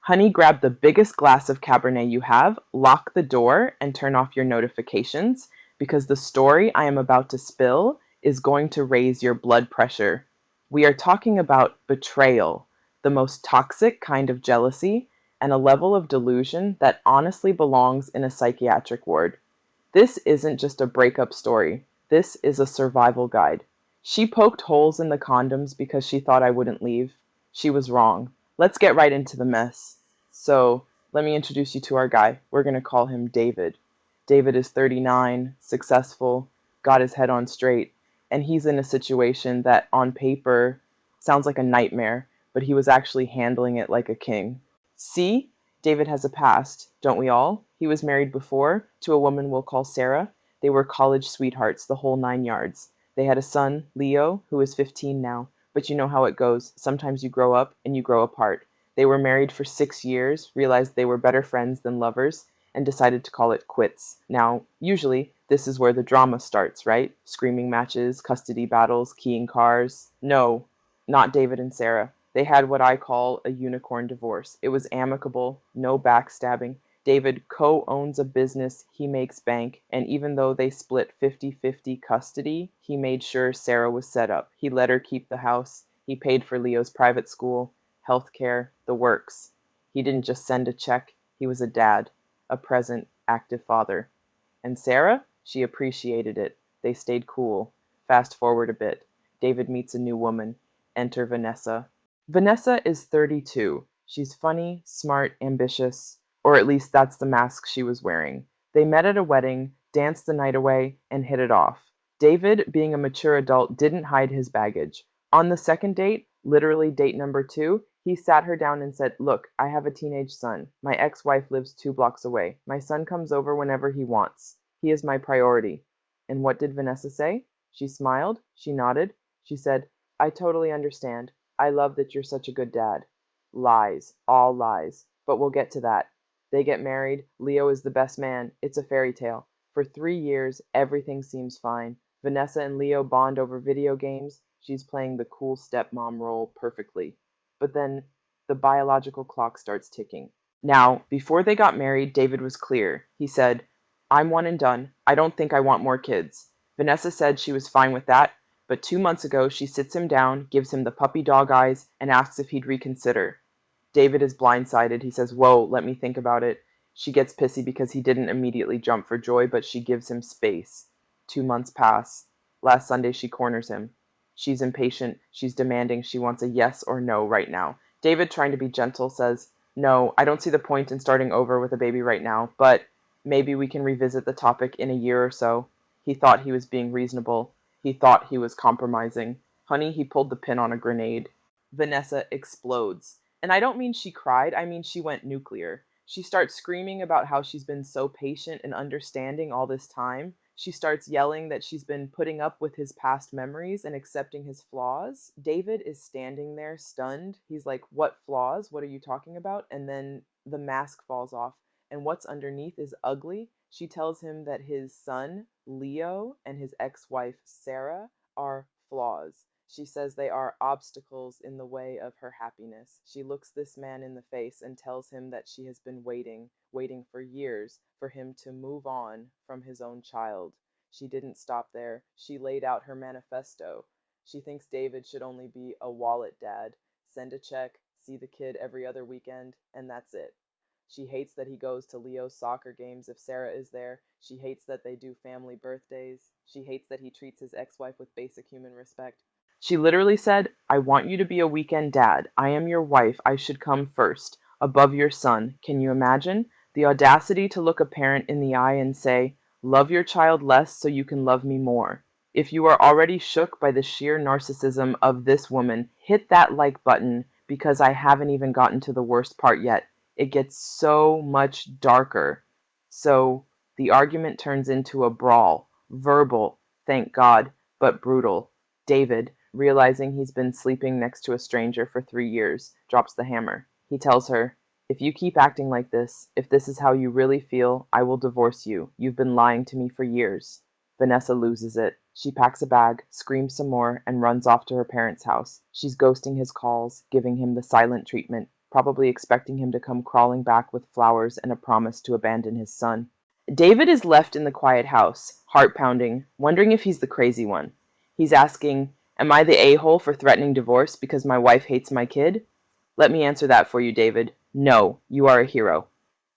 Honey, grab the biggest glass of Cabernet you have, lock the door, and turn off your notifications because the story I am about to spill is going to raise your blood pressure. We are talking about betrayal, the most toxic kind of jealousy, and a level of delusion that honestly belongs in a psychiatric ward. This isn't just a breakup story. This is a survival guide. She poked holes in the condoms because she thought I wouldn't leave. She was wrong. Let's get right into the mess. So, let me introduce you to our guy. We're going to call him David. David is 39, successful, got his head on straight, and he's in a situation that on paper sounds like a nightmare, but he was actually handling it like a king. See, David has a past, don't we all? He was married before to a woman we'll call Sarah. They were college sweethearts, the whole 9 yards. They had a son, Leo, who is 15 now. But you know how it goes. Sometimes you grow up and you grow apart. They were married for 6 years, realized they were better friends than lovers, and decided to call it quits. Now, usually, this is where the drama starts, right? Screaming matches, custody battles, keying cars. No, not David and Sarah. They had what I call a unicorn divorce. It was amicable, no backstabbing. David co-owns a business, he makes bank, and even though they split 50-50 custody, he made sure Sarah was set up. He let her keep the house. He paid for Leo's private school, health care, the works. He didn't just send a check. He was a dad, a present, active father. And Sarah? She appreciated it. They stayed cool. Fast forward a bit. David meets a new woman. Enter Vanessa. Vanessa is 32. She's funny, smart, ambitious, or at least that's the mask she was wearing. They met at a wedding, danced the night away, and hit it off. David, being a mature adult, didn't hide his baggage. On the second date, literally date number 2, he sat her down and said, "Look, I have a teenage son. My ex-wife lives 2 blocks away. My son comes over whenever he wants. He is my priority." And what did Vanessa say? She smiled, she nodded, she said, "I totally understand. I love that you're such a good dad." Lies, all lies. But we'll get to that. They get married. Leo is the best man. It's a fairy tale. For 3 years, everything seems fine. Vanessa and Leo bond over video games. She's playing the cool stepmom role perfectly. But then the biological clock starts ticking. Now, before they got married, David was clear. He said, "I'm one and done. I don't think I want more kids." Vanessa said she was fine with that, but 2 months ago she sits him down, gives him the puppy dog eyes, and asks if he'd reconsider. David is blindsided. He says, "Whoa, let me think about it." She gets pissy because he didn't immediately jump for joy, but she gives him space. 2 months pass. Last Sunday she corners him. She's impatient. She's demanding. She wants a yes or no right now. David, trying to be gentle, says, "No, I don't see the point in starting over with a baby right now, but maybe we can revisit the topic in a year or so." He thought he was being reasonable. He thought he was compromising. Honey, he pulled the pin on a grenade. Vanessa explodes. And I don't mean she cried, I mean she went nuclear. She starts screaming about how she's been so patient and understanding all this time. She starts yelling that she's been putting up with his past memories and accepting his flaws. David is standing there stunned. He's like, "What flaws? What are you talking about?" And then the mask falls off, and what's underneath is ugly. She tells him that his son, Leo, and his ex-wife, Sarah, are flaws. She says they are obstacles in the way of her happiness. She looks this man in the face and tells him that she has been waiting for years for him to move on from his own child. She didn't stop there. She laid out her manifesto. She thinks David should only be a wallet dad, send a check, see the kid every other weekend, and that's it. She hates that he goes to Leo's soccer games if Sarah is there. She hates that they do family birthdays. She hates that he treats his ex-wife with basic human respect. She literally said, "I want you to be a weekend dad. I am your wife. I should come first, above your son." Can you imagine? The audacity to look a parent in the eye and say, "Love your child less so you can love me more." If you are already shook by the sheer narcissism of this woman, hit that like button because I haven't even gotten to the worst part yet. It gets so much darker. So the argument turns into a brawl. Verbal, thank God, but brutal. David, realizing he's been sleeping next to a stranger for 3 years, drops the hammer. He tells her, "If you keep acting like this, if this is how you really feel, I will divorce you. You've been lying to me for years." Vanessa loses it. She packs a bag, screams some more, and runs off to her parents' house. She's ghosting his calls, giving him the silent treatment, probably expecting him to come crawling back with flowers and a promise to abandon his son. David is left in the quiet house, heart pounding, wondering if he's the crazy one. He's asking, am I the a-hole for threatening divorce because my wife hates my kid? Let me answer that for you, David. No, you are a hero.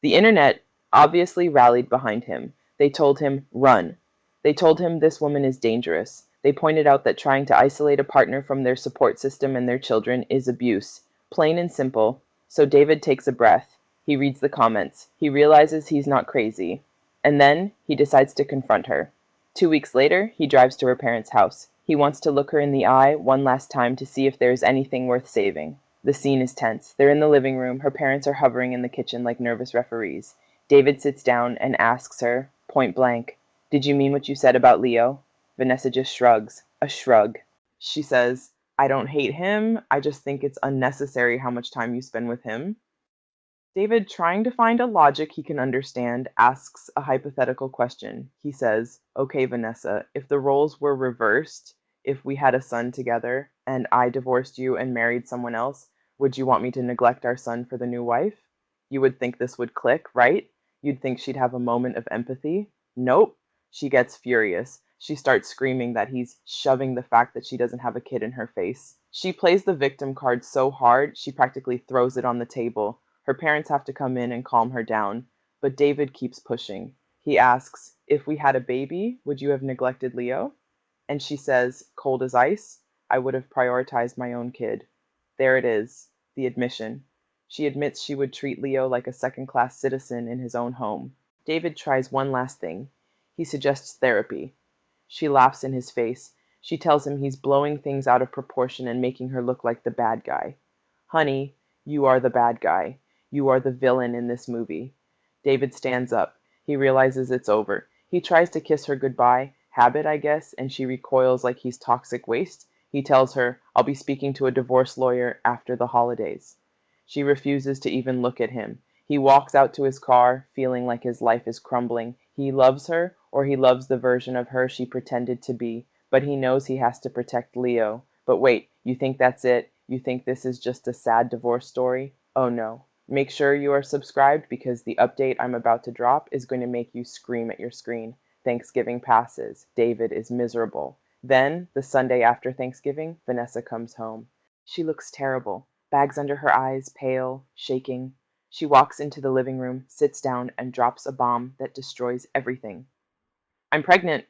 The internet obviously rallied behind him. They told him, run. They told him this woman is dangerous. They pointed out that trying to isolate a partner from their support system and their children is abuse. Plain and simple. So David takes a breath. He reads the comments. He realizes he's not crazy. And then he decides to confront her. 2 weeks later, he drives to her parents' house. He wants to look her in the eye one last time to see if there is anything worth saving. The scene is tense. They're in the living room. Her parents are hovering in the kitchen like nervous referees. David sits down and asks her, point blank, did you mean what you said about Leo? Vanessa just shrugs. A shrug. She says, I don't hate him. I just think it's unnecessary how much time you spend with him. David, trying to find a logic he can understand, asks a hypothetical question. He says, okay, Vanessa, if the roles were reversed, if we had a son together and I divorced you and married someone else, would you want me to neglect our son for the new wife? You would think this would click, right? You'd think she'd have a moment of empathy. Nope. She gets furious. She starts screaming that he's shoving the fact that she doesn't have a kid in her face. She plays the victim card so hard, she practically throws it on the table. Her parents have to come in and calm her down, but David keeps pushing. He asks, if we had a baby, would you have neglected Leo? And she says, cold as ice, I would have prioritized my own kid. There it is, the admission. She admits she would treat Leo like a second-class citizen in his own home. David tries one last thing. He suggests therapy. She laughs in his face. She tells him he's blowing things out of proportion and making her look like the bad guy. Honey, you are the bad guy. You are the villain in this movie. David stands up. He realizes it's over. He tries to kiss her goodbye, habit, I guess, and she recoils like he's toxic waste. He tells her, I'll be speaking to a divorce lawyer after the holidays. She refuses to even look at him. He walks out to his car, feeling like his life is crumbling. He loves her, or he loves the version of her she pretended to be, but he knows he has to protect Leo. But wait, you think that's it? You think this is just a sad divorce story? Oh no. Make sure you are subscribed because the update I'm about to drop is going to make you scream at your screen. Thanksgiving passes. David is miserable. Then, the Sunday after Thanksgiving, Vanessa comes home. She looks terrible. Bags under her eyes, pale, shaking. She walks into the living room, sits down, and drops a bomb that destroys everything. I'm pregnant.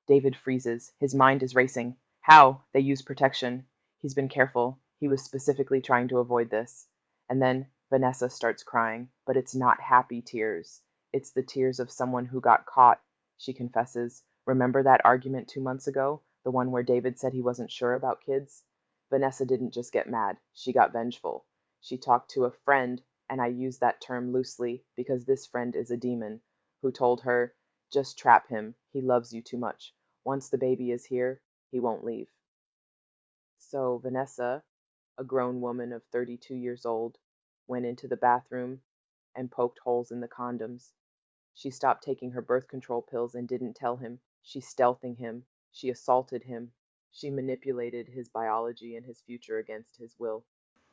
David freezes. His mind is racing. How? They use protection. He's been careful. He was specifically trying to avoid this. And then Vanessa starts crying, but it's not happy tears. It's the tears of someone who got caught, she confesses. Remember that argument 2 months ago? The one where David said he wasn't sure about kids? Vanessa didn't just get mad. She got vengeful. She talked to a friend, and I use that term loosely because this friend is a demon, who told her, just trap him. He loves you too much. Once the baby is here, he won't leave. So Vanessa, a grown woman of 32 years old, went into the bathroom and poked holes in the condoms. She stopped taking her birth control pills and didn't tell him. She stealthing him. She assaulted him. She manipulated his biology and his future against his will.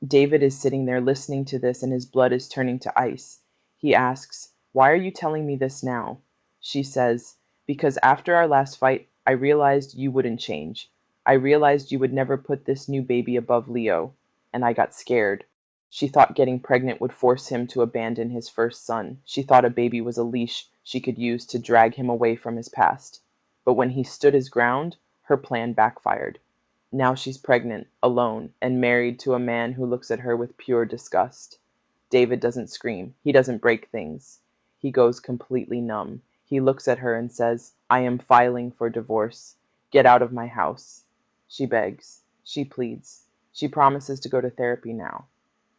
David is sitting there listening to this and his blood is turning to ice. He asks, why are you telling me this now? She says, because after our last fight, I realized you wouldn't change. I realized you would never put this new baby above Leo, and I got scared. She thought getting pregnant would force him to abandon his first son. She thought a baby was a leash she could use to drag him away from his past. But when he stood his ground, her plan backfired. Now she's pregnant, alone, and married to a man who looks at her with pure disgust. David doesn't scream. He doesn't break things. He goes completely numb. He looks at her and says, I am filing for divorce. Get out of my house. She begs. She pleads. She promises to go to therapy now.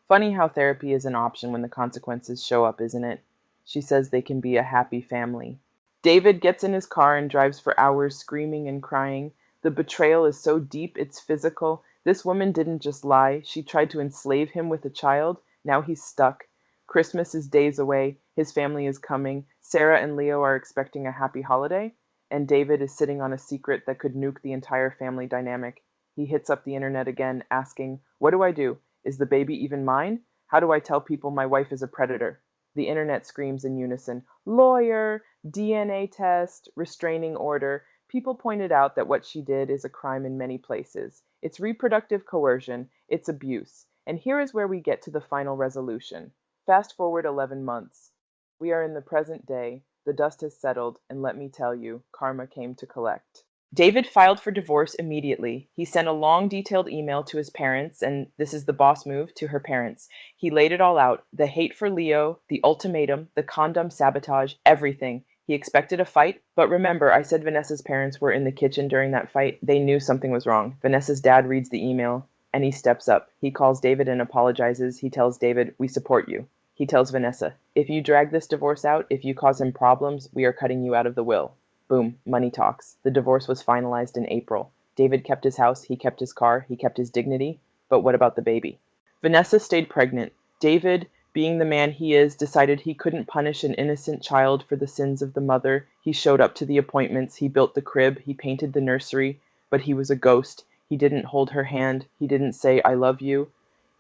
Funny how therapy is an option when the consequences show up, isn't it? She says they can be a happy family. David gets in his car and drives for hours screaming and crying. The betrayal is so deep it's physical. This woman didn't just lie. She tried to enslave him with a child. Now he's stuck. Christmas is days away. His family is coming. Sarah and Leo are expecting a happy holiday. And David is sitting on a secret that could nuke the entire family dynamic. He hits up the internet again, asking, what do I do? Is the baby even mine? How do I tell people my wife is a predator? The internet screams in unison, lawyer, DNA test, restraining order. People pointed out that what she did is a crime in many places. It's reproductive coercion, it's abuse. And here is where we get to the final resolution. Fast forward 11 months. We are in the present day. The dust has settled, and let me tell you, karma came to collect. David filed for divorce immediately. He sent a long, detailed email to his parents, and this is the boss move, to her parents. He laid it all out, the hate for Leo, the ultimatum, the condom sabotage, everything. He expected a fight, but remember, I said Vanessa's parents were in the kitchen during that fight. They knew something was wrong. Vanessa's dad reads the email, and he steps up. He calls David and apologizes. He tells David, we support you. He tells Vanessa, if you drag this divorce out, if you cause him problems, we are cutting you out of the will. Boom, money talks. The divorce was finalized in April. David kept his house, he kept his car, he kept his dignity. But what about the baby? Vanessa stayed pregnant. David, being the man he is, decided he couldn't punish an innocent child for the sins of the mother. He showed up to the appointments, he built the crib, he painted the nursery, but he was a ghost. He didn't hold her hand, he didn't say, I love you.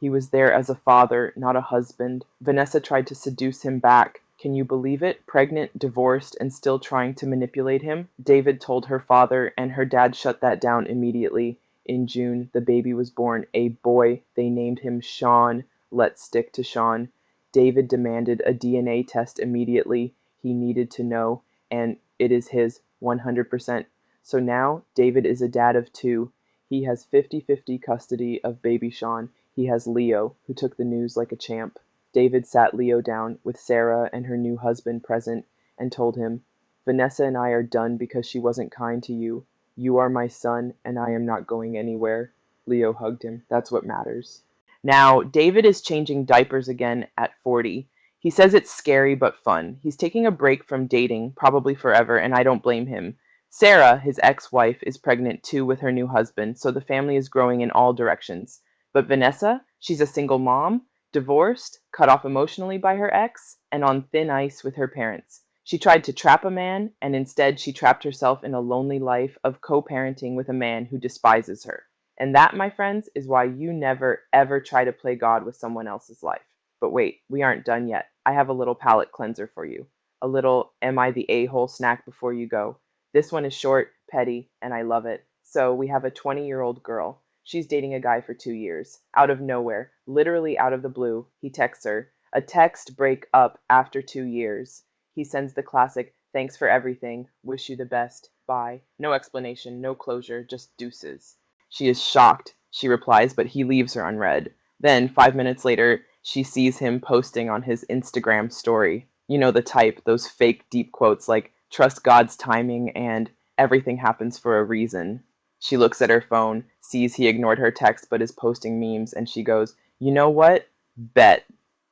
He was there as a father, not a husband. Vanessa tried to seduce him back. Can you believe it? Pregnant, divorced, and still trying to manipulate him? David told her father, and her dad shut that down immediately. In June, the baby was born, a boy. They named him Sean. Let's stick to Sean. David demanded a DNA test immediately. He needed to know, and it is his 100%. So now, David is a dad of two. He has 50-50 custody of baby Sean. He has Leo, who took the news like a champ. David sat Leo down with Sarah and her new husband present and told him, Vanessa and I are done because she wasn't kind to you. You are my son, and I am not going anywhere. Leo hugged him. That's what matters. Now, David is changing diapers again at 40. He says it's scary but fun. He's taking a break from dating, probably forever, and I don't blame him. Sarah, his ex-wife, is pregnant too with her new husband, so the family is growing in all directions. But Vanessa, she's a single mom, divorced, cut off emotionally by her ex, and on thin ice with her parents. She tried to trap a man, and instead she trapped herself in a lonely life of co-parenting with a man who despises her. And that, my friends, is why you never, ever try to play God with someone else's life. But wait, we aren't done yet. I have a little palate cleanser for you. A little Am I the A-hole snack before you go. This one is short, petty, and I love it. So we have a 20-year-old girl. She's dating a guy for 2 years. Out of nowhere, literally out of the blue, he texts her. A text break up after 2 years. He sends the classic, thanks for everything, wish you the best, bye. No explanation, no closure, just deuces. She is shocked, she replies, but he leaves her unread. Then, 5 minutes later, she sees him posting on his Instagram story. You know the type, those fake deep quotes like, trust God's timing and everything happens for a reason. She looks at her phone, sees he ignored her text but is posting memes, and she goes, you know what? Bet.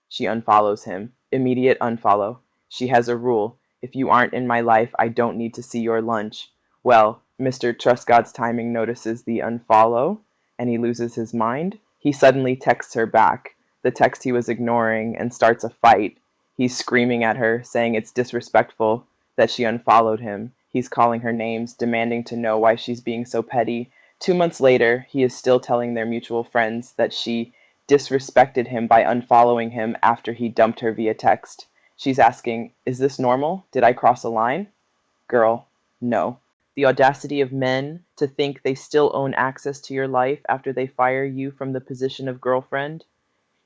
She unfollows him. Immediate unfollow. She has a rule. If you aren't in my life, I don't need to see your lunch. Well, Mr. Trust God's Timing notices the unfollow, and he loses his mind. He suddenly texts her back, the text he was ignoring, and starts a fight. He's screaming at her, saying it's disrespectful that she unfollowed him. He's calling her names, demanding to know why she's being so petty. 2 months later, he is still telling their mutual friends that she disrespected him by unfollowing him after he dumped her via text. She's asking, is this normal? Did I cross a line? Girl, no. The audacity of men to think they still own access to your life after they fire you from the position of girlfriend.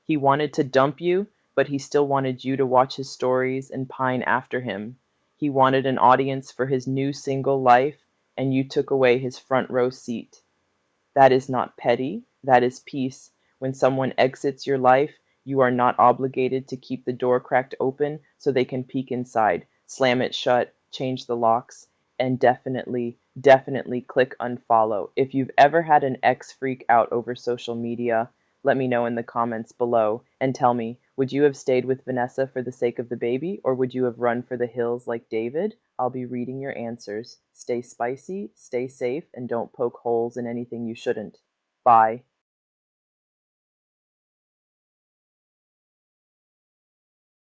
He wanted to dump you, but he still wanted you to watch his stories and pine after him. He wanted an audience for his new single life, and you took away his front row seat. That is not petty, that is peace. When someone exits your life, you are not obligated to keep the door cracked open so they can peek inside, slam it shut, change the locks, and definitely, definitely click unfollow. If you've ever had an ex freak out over social media, let me know in the comments below and tell me, would you have stayed with Vanessa for the sake of the baby, or would you have run for the hills like David? I'll be reading your answers. Stay spicy, stay safe, and don't poke holes in anything you shouldn't. Bye.